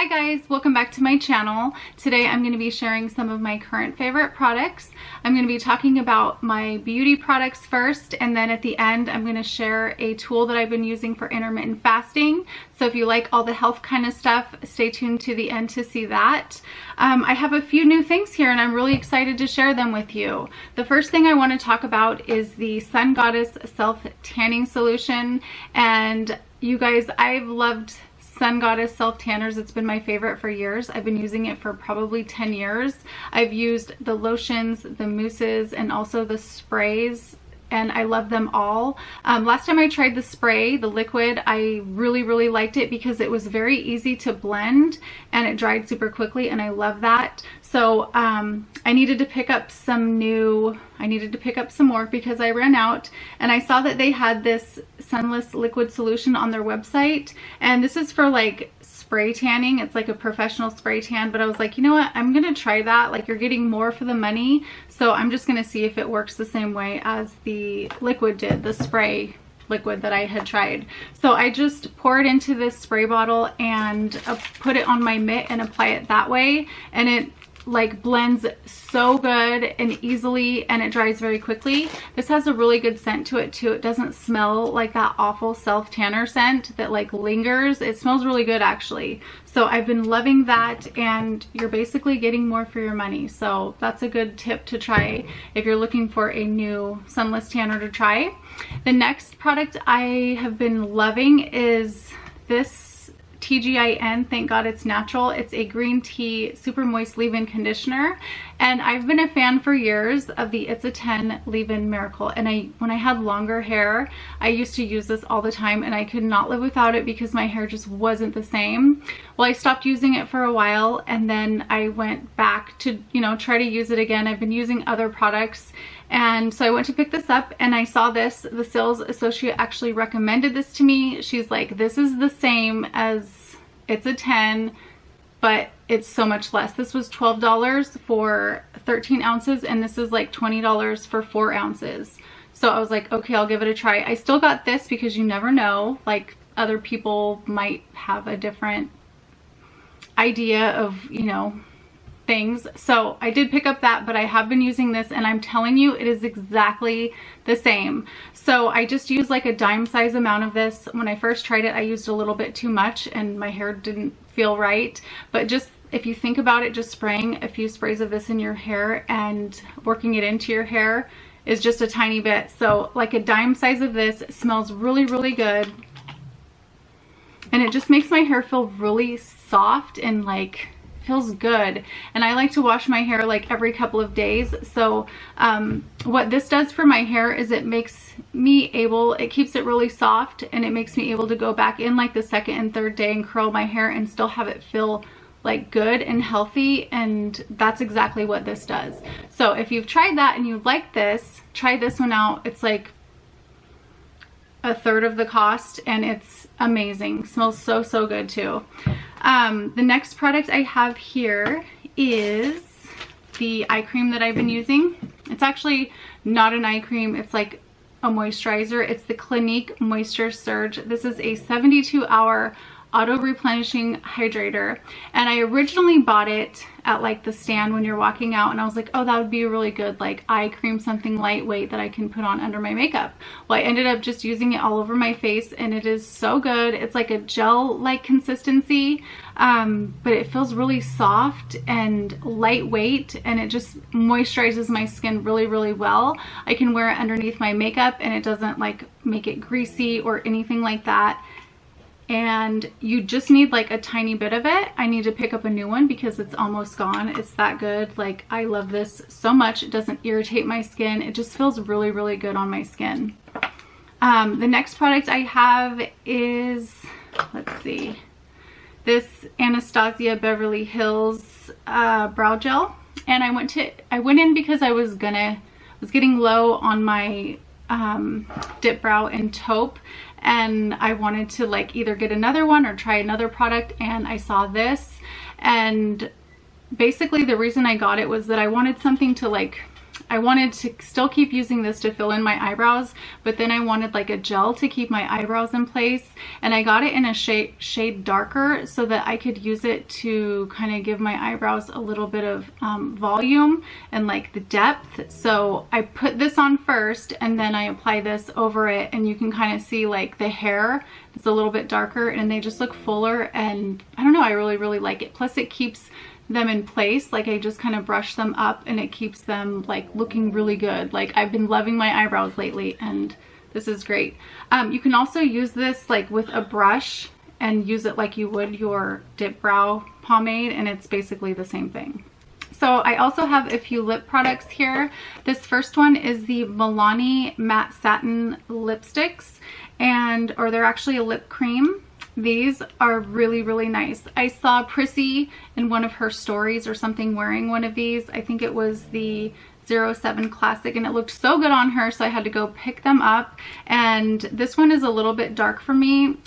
Hi guys, welcome back to my channel. Today I'm going to be sharing some of my current favorite products. I'm going to be talking about my beauty products first, and then at the end I'm going to share a tool that I've been using for intermittent fasting. So if you like all the health kind of stuff, stay tuned to the end to see that. I have a few new things here and I'm really excited to share them with you. The first thing I want to talk about is the Sungoddess Self Tanning Solution. And you guys, I've loved Sungoddess self tanners. It's been my favorite for years. I've been using it for probably 10 years. I've used the lotions, the mousses, and also the sprays, and I love them all. Last time I tried the spray, the liquid, I really liked it because it was very easy to blend and it dried super quickly, and I love that. So I needed to pick up some more because I ran out, and I saw that they had this Sunless liquid solution on their website, and this is for like spray tanning. It's like a professional spray tan, but I was like, you know what, I'm gonna try that. Like, you're getting more for the money, so I'm just gonna see if it works the same way as the liquid did, the spray liquid that I had tried. So I just pour it into this spray bottle and put it on my mitt and apply it that way, and it like blends so good and easily, and it dries very quickly. This has a really good scent to it too. It doesn't smell like that awful self tanner scent that like lingers. It smells really good actually. So I've been loving that, and you're basically getting more for your money. So that's a good tip to try if you're looking for a new sunless tanner to try. The next product I have been loving is this TGIN, Thank God It's Natural. It's a green tea super moist leave-in conditioner, and I've been a fan for years of the It's a 10 leave-in miracle. And when I had longer hair, I used to use this all the time, and I could not live without it because my hair just wasn't the same. Well, I stopped using it for a while, and then I went back to, you know, try to use it again. I've been using other products, and so I went to pick this up and I saw this. The sales associate actually recommended this to me. She's like, this is the same as It's a 10, but it's so much less. This was $12 for 13 ounces, and this is like $20 for 4 ounces. So I was like, okay, I'll give it a try. I still got this because you never know, like other people might have a different idea of, you know, things. So I did pick up that, but I have been using this, and I'm telling you, it is exactly the same. So I just used like a dime size amount of this. When I first tried it, I used a little bit too much and my hair didn't feel right. But just if you think about it, just spraying a few sprays of this in your hair and working it into your hair is just a tiny bit. So like a dime size of this, it smells really good, and it just makes my hair feel really soft and like feels good. And I like to wash my hair like every couple of days. So what this does for my hair is it makes me able, it keeps it really soft, and it makes me able to go back in like the second and third day and curl my hair and still have it feel like good and healthy. And that's exactly what this does. So if you've tried that and you like this, try this one out. It's like a third of the cost, and it's amazing. Smells so good too. The next product I have here is the eye cream that I've been using. It's actually not an eye cream, it's like a moisturizer. It's the Clinique Moisture Surge. This is a 72-hour auto replenishing hydrator, and I originally bought it at like the stand when you're walking out, and I was like, oh, that would be a really good like eye cream, something lightweight that I can put on under my makeup. Well, I ended up just using it all over my face, and it is so good. It's like a gel like consistency, but it feels really soft and lightweight, and it just moisturizes my skin really well. I can wear it underneath my makeup and it doesn't like make it greasy or anything like that. And you just need like a tiny bit of it. I need to pick up a new one because it's almost gone. It's that good. Like, I love this so much. It doesn't irritate my skin. It just feels really good on my skin. The next product I have is, let's see, this Anastasia Beverly Hills Brow Gel. And I went in because I was getting low on my dip brow and taupe, and I wanted to like either get another one or try another product, and I saw this, and basically the reason I got it was that I wanted something to like I wanted to still keep using this to fill in my eyebrows, but then I wanted like a gel to keep my eyebrows in place, and I got it in a shade darker so that I could use it to kind of give my eyebrows a little bit of volume and like the depth. So I put this on first and then I apply this over it, and you can kind of see like the hair is a little bit darker and they just look fuller, and I don't know, I really like it. Plus it keeps them in place. Like I just kind of brush them up and it keeps them like looking really good. Like I've been loving my eyebrows lately and this is great. You can also use this like with a brush and use it like you would your dip brow pomade, and it's basically the same thing. So I also have a few lip products here. This first one is the Milani Matte Satin Lipsticks, or they're actually a lip cream. These are really nice. I saw Prissy in one of her stories or something wearing one of these. I think it was the 07 Classic, and it looked so good on her, so I had to go pick them up. And this one is a little bit dark for me,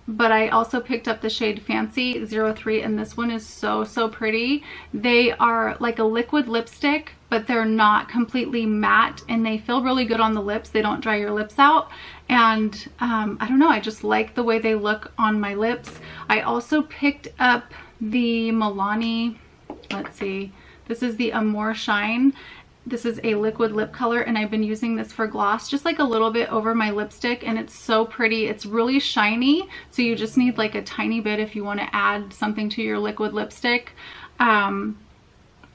but I also picked up the shade Fancy 03, and this one is so pretty. They are like a liquid lipstick, but they're not completely matte, and they feel really good on the lips. They don't dry your lips out, and I don't know, I just like the way they look on my lips. I also picked up the Milani, let's see, this is the Amore Shine. This is a liquid lip color, and I've been using this for gloss just like a little bit over my lipstick, and it's so pretty. It's really shiny, so you just need like a tiny bit if you want to add something to your liquid lipstick.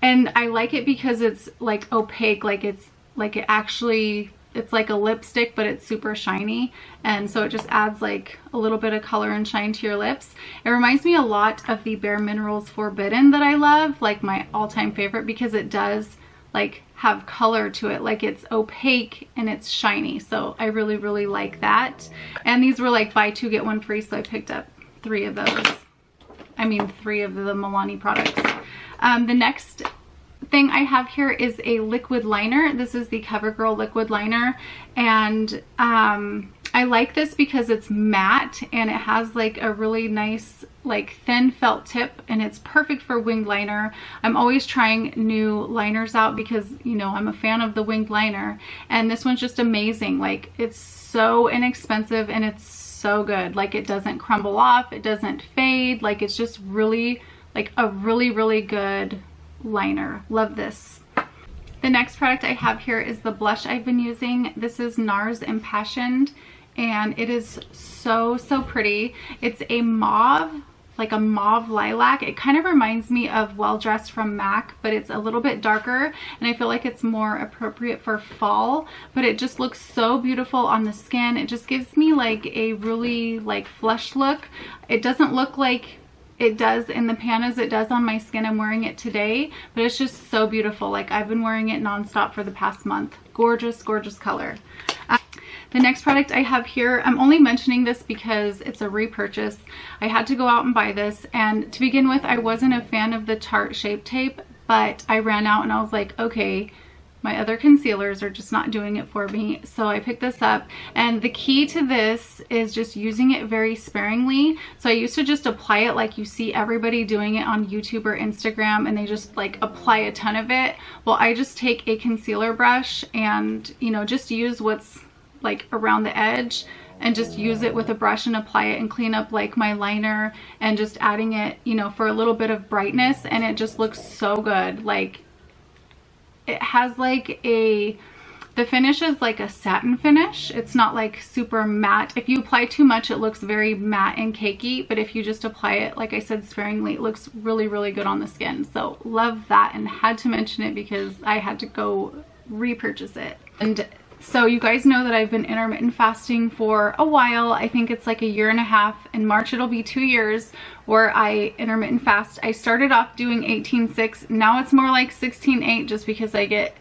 And I like it because it's like opaque, like it's like it's like a lipstick, but it's super shiny, and so it just adds like a little bit of color and shine to your lips. It reminds me a lot of the Bare Minerals Forbidden that I love, like my all-time favorite, because it does like have color to it, like it's opaque and it's shiny. So I really like that. And these were like buy two get one free, so I picked up 3 of those. I mean 3 of the Milani products. The next thing I have here is a liquid liner. This is the CoverGirl liquid liner, and I like this because it's matte and it has like a really nice like thin felt tip, and it's perfect for winged liner. I'm always trying new liners out because, you know, I'm a fan of the winged liner, and this one's just amazing. Like it's so inexpensive and it's so good. Like it doesn't crumble off, it doesn't fade, like it's just really like a really good liner. Love this. The next product I have here is the blush I've been using. This is NARS Impassioned, and it is so pretty. It's a mauve, like a mauve lilac. It kind of reminds me of Well Dressed from MAC, but it's a little bit darker, and I feel like it's more appropriate for fall, but it just looks so beautiful on the skin. It just gives me like a really like flush look. It doesn't look like it does in the pan as it does on my skin. I'm wearing it today, but it's just so beautiful. Like I've been wearing it nonstop for the past month. Gorgeous color. The next product I have here, I'm only mentioning this because it's a repurchase. I had to go out and buy this, and to begin with, I wasn't a fan of the Tarte Shape Tape, but I ran out and I was like, okay, my other concealers are just not doing it for me. So I picked this up, and the key to this is just using it very sparingly. So I used to just apply it like you see everybody doing it on YouTube or Instagram, and they just like apply a ton of it. Well, I just take a concealer brush and, you know, just use what's like around the edge, and just use it with a brush and apply it and clean up like my liner, and just adding it, you know, for a little bit of brightness, and it just looks so good. Like it has like the finish is like a satin finish. It's not like super matte. If you apply too much, it looks very matte and cakey, but if you just apply it, like I said, sparingly, it looks really good on the skin. So love that, and had to mention it because I had to go repurchase it. And so you guys know that I've been intermittent fasting for a while. I think it's like a year and a half. In March it'll be 2 years where I intermittent fast. I started off doing 18-6. Now it's more like 16-8 just because I get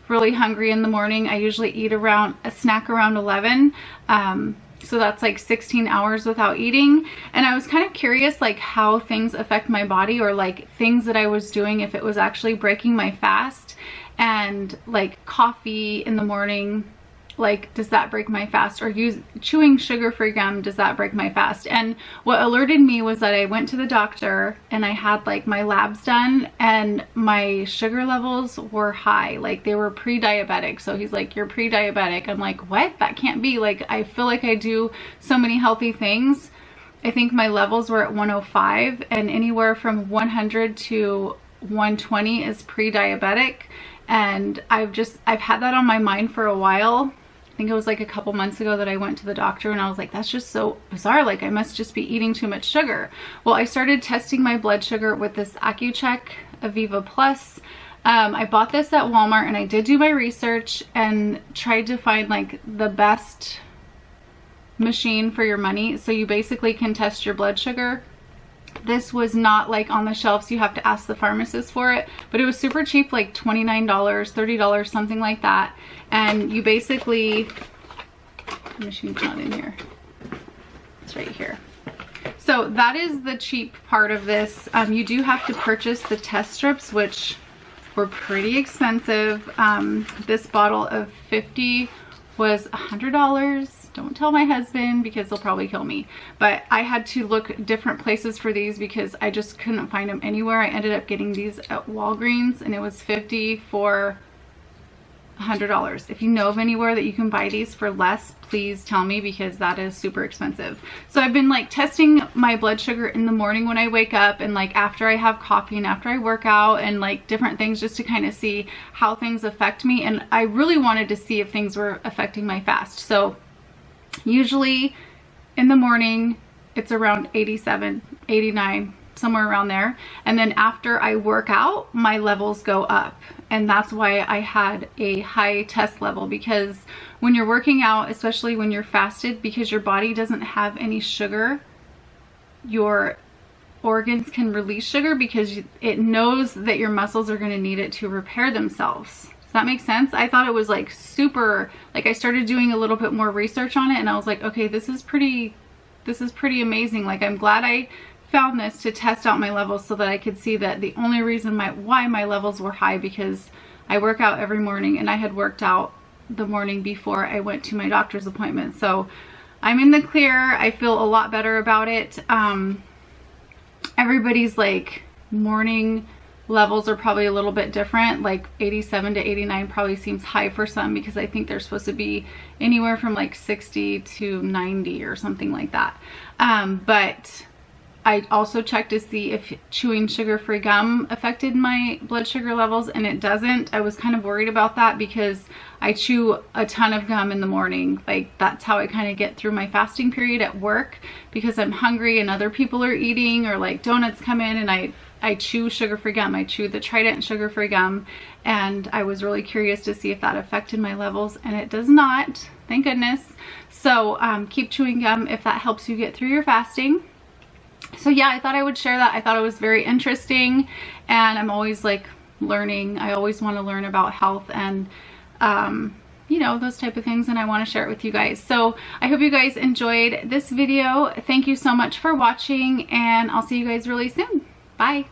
really hungry in the morning. I usually eat a snack around 11. So that's like 16 hours without eating. And I was kind of curious like how things affect my body, or like things that I was doing, if it was actually breaking my fast. And like coffee in the morning like, does that break my fast? Or chewing sugar-free gum, does that break my fast? And what alerted me was that I went to the doctor and I had like my labs done and my sugar levels were high, like they were pre-diabetic. So he's like, you're pre-diabetic. I'm like, what? That can't be. Like, I feel like I do so many healthy things. I think my levels were at 105, and anywhere from 100 to 120 is pre-diabetic. And I've had that on my mind for a while. I think it was like a couple months ago that I went to the doctor and I was like, that's just so bizarre. Like, I must just be eating too much sugar. Well, I started testing my blood sugar with this AccuCheck Aviva Plus. I bought this at Walmart and I did do my research and tried to find like the best machine for your money. So you basically can test your blood sugar. This was not like on the shelves, you have to ask the pharmacist for it, but it was super cheap, like $29, $30, something like that. And you basically, the machine's not in here, it's right here. So that is the cheap part of this. You do have to purchase the test strips, which were pretty expensive. This bottle of 50 was $100. Don't tell my husband because he'll probably kill me. But I had to look different places for these because I just couldn't find them anywhere. I ended up getting these at Walgreens and it was 50 for $100. If you know of anywhere that you can buy these for less, please tell me because that is super expensive. So I've been like testing my blood sugar in the morning when I wake up and like after I have coffee and after I work out and like different things just to kind of see how things affect me. And I really wanted to see if things were affecting my fast. So usually in the morning it's around 87, 89, somewhere around there. And then after I work out, my levels go up. And that's why I had a high test level, because when you're working out, especially when you're fasted, because your body doesn't have any sugar, your organs can release sugar because it knows that your muscles are going to need it to repair themselves. Does that make sense? I thought it was like super, like I started doing a little bit more research on it and I was like, okay, this is pretty amazing. Like, I'm glad I found this to test out my levels so that I could see that the only reason why my levels were high because I work out every morning and I had worked out the morning before I went to my doctor's appointment. So I'm in the clear. I feel a lot better about it. Everybody's like morning levels are probably a little bit different. Like 87 to 89 probably seems high for some because I think they're supposed to be anywhere from like 60 to 90 or something like that. But I also checked to see if chewing sugar-free gum affected my blood sugar levels, and it doesn't. I was kind of worried about that because I chew a ton of gum in the morning. Like, that's how I kind of get through my fasting period at work because I'm hungry and other people are eating, or like donuts come in and I chew sugar-free gum. I chew the Trident sugar-free gum, and I was really curious to see if that affected my levels, and it does not, thank goodness. So keep chewing gum if that helps you get through your fasting. So yeah, I thought I would share that. I thought it was very interesting, and I'm always like learning. I always want to learn about health and you know, those type of things, and I want to share it with you guys. So I hope you guys enjoyed this video. Thank you so much for watching, and I'll see you guys really soon. Bye.